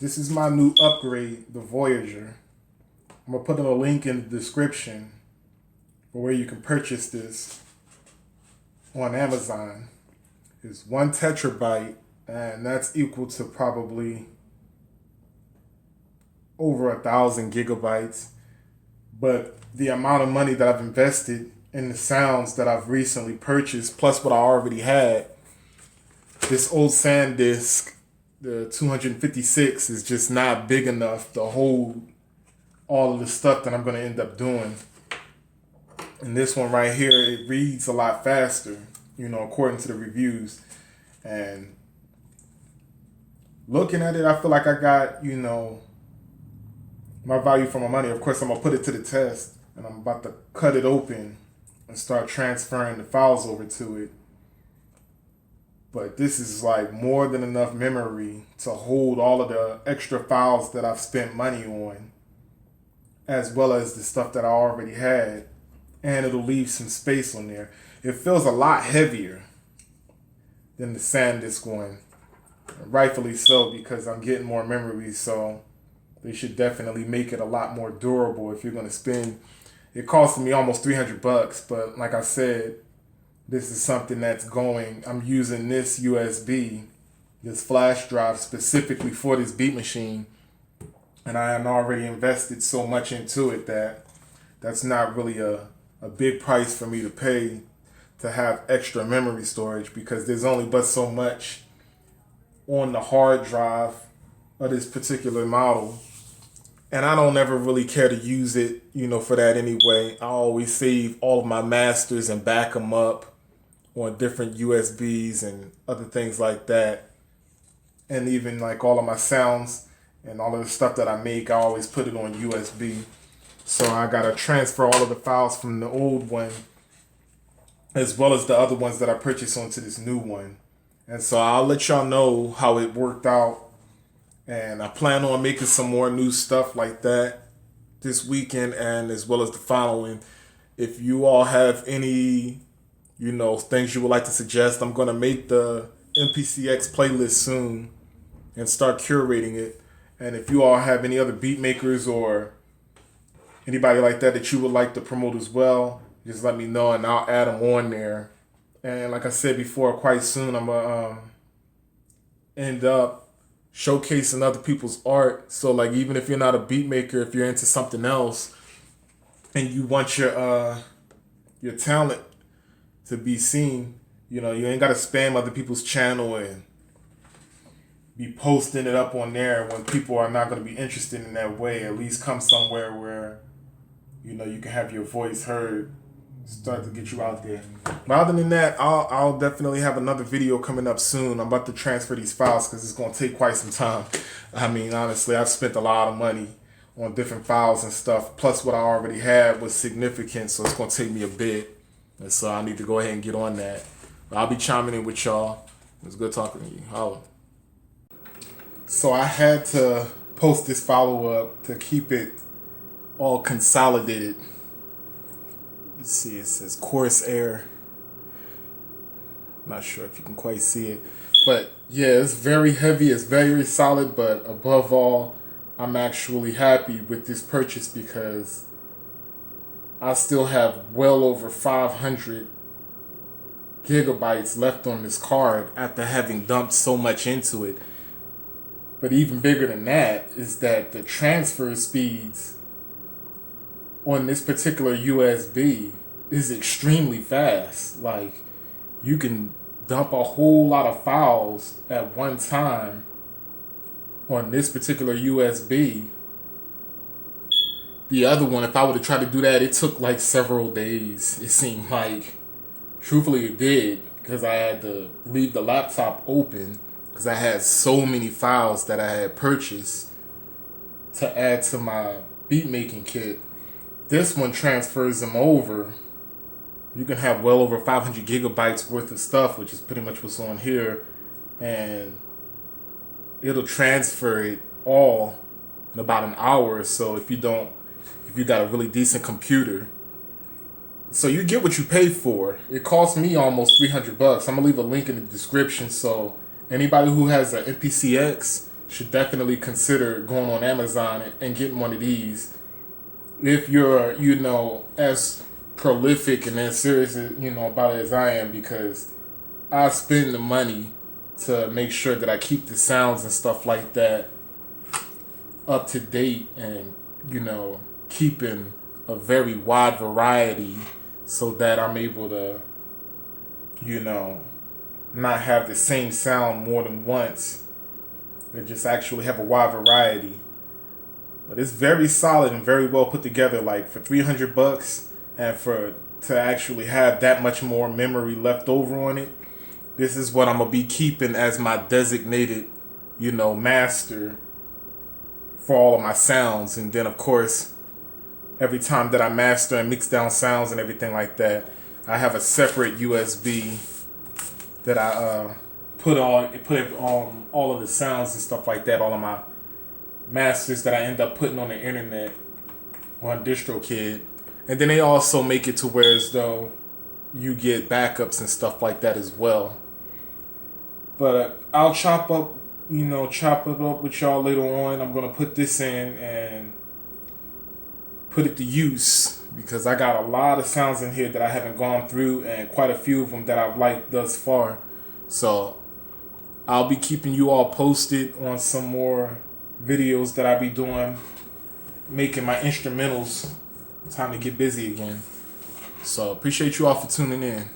This is my new upgrade, the Voyager. I'm going to put a link in the description for where you can purchase this on Amazon. It's 1 terabyte, and that's equal to probably over 1,000 gigabytes. But the amount of money that I've invested in the sounds that I've recently purchased, plus what I already had, this old SanDisk, the 256, is just not big enough to hold all of the stuff that I'm going to end up doing. And this one right here, it reads a lot faster, according to the reviews. And looking at it, I feel like I got, my value for my money. Of course, I'm going to put it to the test, and I'm about to cut it open and start transferring the files over to it. But this is like more than enough memory to hold all of the extra files that I've spent money on, as well as the stuff that I already had. And it'll leave some space on there. It feels a lot heavier than the SanDisk one. Rightfully so, because I'm getting more memory, so they should definitely make it a lot more durable if you're going to spend. It costed me almost $300, but like I said, this is something that's going. I'm using this USB, this flash drive specifically for this beat machine, and I am already invested so much into it that that's not really a big price for me to pay to have extra memory storage, because there's only but so much on the hard drive of this particular model. And I don't ever really care to use it, for that anyway. I always save all of my masters and back them up on different USBs and other things like that. And even like all of my sounds and all of the stuff that I make, I always put it on USB. So I gotta transfer all of the files from the old one, as well as the other ones that I purchased onto this new one. And so I'll let y'all know how it worked out. And I plan on making some more new stuff like that this weekend, and as well as the following. If you all have any, things you would like to suggest, I'm gonna make the MPC X playlist soon and start curating it. And if you all have any other beat makers or anybody like that you would like to promote as well, just let me know and I'll add them on there. And like I said before, quite soon I'm gonna end up showcasing other people's art. So like, even if you're not a beat maker, if you're into something else and you want your talent to be seen, you ain't gotta spam other people's channel and be posting it up on there when people are not going to be interested in that way. At least come somewhere where you can have your voice heard, start to get you out there. But other than that, I'll definitely have another video coming up soon. I'm about to transfer these files because it's going to take quite some time. I mean, honestly, I've spent a lot of money on different files and stuff, plus what I already had was significant, so it's going to take me a bit. And so I need to go ahead and get on that. But I'll be chiming in with y'all. It was good talking to you. Holla. So I had to post this follow-up to keep it all consolidated. Let's see, it says Corsair. Not sure if you can quite see it. But yeah, it's very heavy, it's very solid, but above all, I'm actually happy with this purchase because I still have well over 500 gigabytes left on this card after having dumped so much into it. But even bigger than that is that the transfer speeds on this particular USB is extremely fast. Like, you can dump a whole lot of files at one time on this particular USB. The other one, if I would have tried to do that, it took like several days. It seemed like, truthfully it did, because I had to leave the laptop open because I had so many files that I had purchased to add to my beat making kit. This one transfers them over. You can have well over 500 gigabytes worth of stuff, which is pretty much what's on here, and it'll transfer it all in about an hour or so if you got a really decent computer. So you get what you pay for. It cost me almost $300. I'm gonna leave a link in the description, so anybody who has an MPC X should definitely consider going on Amazon and getting one of these. If you're, as prolific and as serious, about it as I am, because I spend the money to make sure that I keep the sounds and stuff like that up to date, and keeping a very wide variety so that I'm able to not have the same sound more than once, and just actually have a wide variety. But it's very solid and very well put together. Like for $300, and to actually have that much more memory left over on it, this is what I'm gonna be keeping as my designated, master for all of my sounds. And then of course, every time that I master and mix down sounds and everything like that, I have a separate USB that I put on all of the sounds and stuff like that, all of my masters that I end up putting on the internet on DistroKid. And then they also make it to where as though you get backups and stuff like that as well. But I'll chop it up with y'all later on. I'm gonna put this in and put it to use, because I got a lot of sounds in here that I haven't gone through, and quite a few of them that I've liked thus far. So I'll be keeping you all posted on some more videos that I be doing, making my instrumentals. Time to get busy again. So appreciate you all for tuning in.